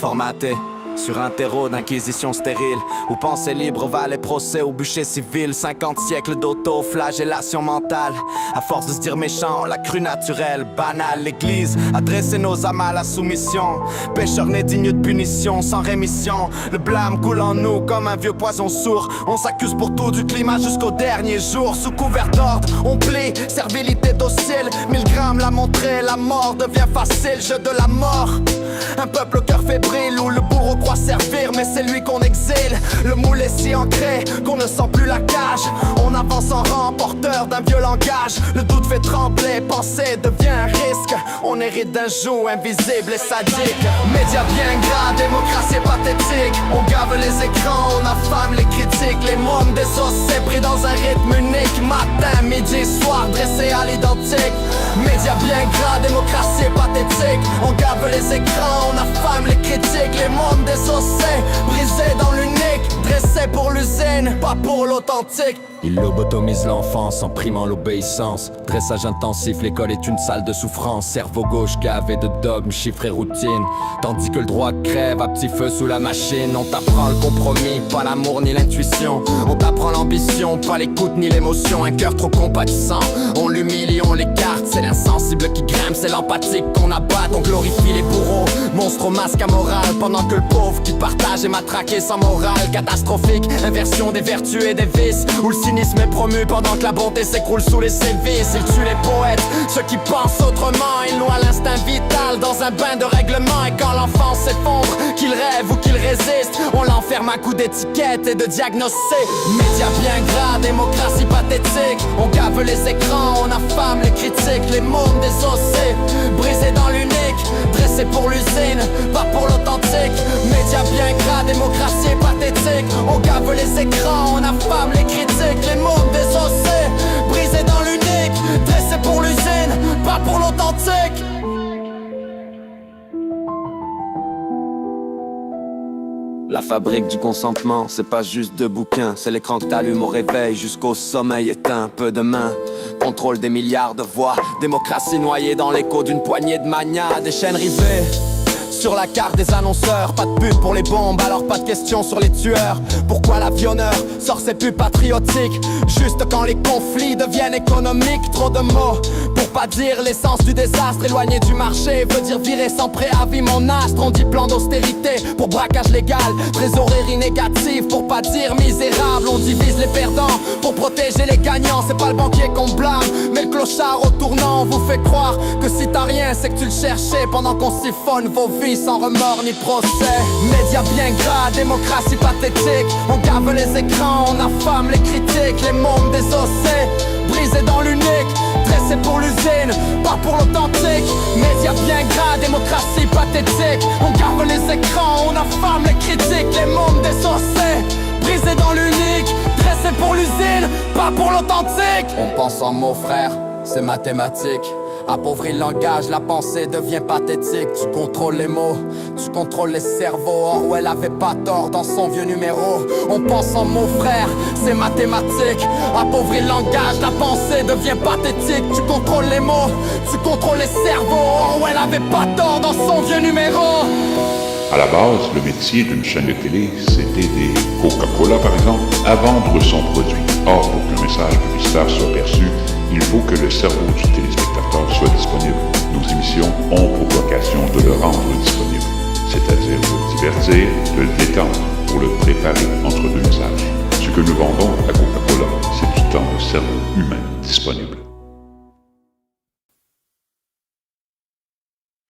Formaté sur un terreau d'inquisition stérile, où pensée libre valait procès au bûcher civil. 50 siècles d'auto-flagellation mentale. À force de se dire méchant, la crue naturelle, banale. L'église a dressé nos âmes à la soumission. Pécheurs nés dignes de punition, sans rémission. Le blâme coule en nous comme un vieux poison sourd. On s'accuse pour tout, du climat jusqu'au dernier jour. Sous couvert d'ordre, on plie, servilité docile. 1000 grammes l'a montré, la mort devient facile. Jeu de la mort, un peuple au cœur fébrile, où le bourreau croit servir, mais c'est lui qu'on exile. Le moule est si ancré qu'on ne sent plus la cage. On avance en rang, porteur d'un vieux langage. Le doute fait trembler, penser devient un risque. On hérite d'un joug invisible et sadique. Médias bien gras, démocratie pathétique. On gave les écrans, on affame les critiques. Les mômes désossés pris dans un rythme unique. Matin, midi, soir, dressés à l'identique. Médias bien gras, démocratie pathétique. On gave les écrans, on affame les critiques. Les mômes désossés, brisés dans l'unique. Dressés pour l'usine, pas pour l'authentique. Il lobotomise l'enfance en primant l'obéissance. Dressage intensif, l'école est une salle de souffrance. Cerveau gauche gavé de dogmes, chiffres et routines. Tandis que le droit crève à petit feu sous la machine. On t'apprend le compromis, pas l'amour ni l'intuition. On t'apprend l'ambition, pas l'écoute ni l'émotion. Un cœur trop compatissant, on l'humilie, on l'écarte. C'est l'insensible qui grimpe, c'est l'empathique qu'on abat. On glorifie les bourreaux, monstres au masque amoral. Pendant que le pauvre qui partage est matraqué sans morale. Catastrophique, inversion des vertus et des vices. Où le cynisme est promu pendant que la bonté s'écroule sous les sévices. Il tue les poètes, ceux qui pensent autrement. Il noie l'instinct vital dans un bain de règlement. Et quand l'enfant s'effondre, qu'il rêve ou qu'il résiste, on l'enferme à coups d'étiquettes et de diagnostics. Médias bien gras, démocratie pathétique. On gave les écrans, on affame les critiques. Les mômes désossés, brisés dans l'unique. Dressés pour l'usine, pas pour l'authentique. Médias bien gras, démocratie pathétique. On gave les écrans, on affame les critiques. Les mômes désossés, brisés dans l'unique. Dressés pour l'usine, pas pour l'authentique. La fabrique du consentement, c'est pas juste deux bouquins. C'est l'écran que t'allumes au réveil jusqu'au sommeil éteint. Peu de mains, contrôle des milliards de voix. Démocratie noyée dans l'écho d'une poignée de manias. Des chaînes rivées sur la carte des annonceurs. Pas de pub pour les bombes, alors pas de questions sur les tueurs. Pourquoi l'avionneur sort ses pubs patriotiques juste quand les conflits deviennent économiques? Trop de mots pour pas dire l'essence du désastre. Éloigné du marché veut dire virer sans préavis mon astre. On dit plan d'austérité pour braquage légal. Trésorerie négative pour pas dire misérable. On divise les perdants pour protéger les gagnants. C'est pas le banquier qu'on blâme, mais le clochard au tournant vous fait croire que si t'as rien c'est que tu le cherchais. Pendant qu'on siphonne vos vies sans remords ni procès. Médias bien gras, démocratie pathétique. On gave les écrans, on affame les critiques. Les mômes désossés, brisés dans l'unique. Dressés pour l'usine, pas pour l'authentique. Médias bien gras, démocratie pathétique. On gave les écrans, on affame les critiques. Les mômes désossés, brisés dans l'unique. Dressés pour l'usine, pas pour l'authentique. On pense en mots frère, c'est mathématique. Appauvrit le langage, la pensée devient pathétique. Tu contrôles les mots, tu contrôles les cerveaux. Orwell avait pas tort dans son vieux numéro. On pense en mots frère, c'est mathématique. Appauvrit le langage, la pensée devient pathétique. Tu contrôles les mots, tu contrôles les cerveaux. Orwell avait pas tort dans son vieux numéro. À la base, le métier d'une chaîne de télé, c'était des Coca-Cola par exemple, à vendre son produit. Or, pour qu'un message publicitaire soit perçu, il faut que le cerveau du téléspectateur soit disponible. Nos émissions ont pour vocation de le rendre disponible, c'est-à-dire de le divertir, de le détendre, pour le préparer entre deux messages. Ce que nous vendons à Coca-Cola, c'est du temps de cerveau humain disponible.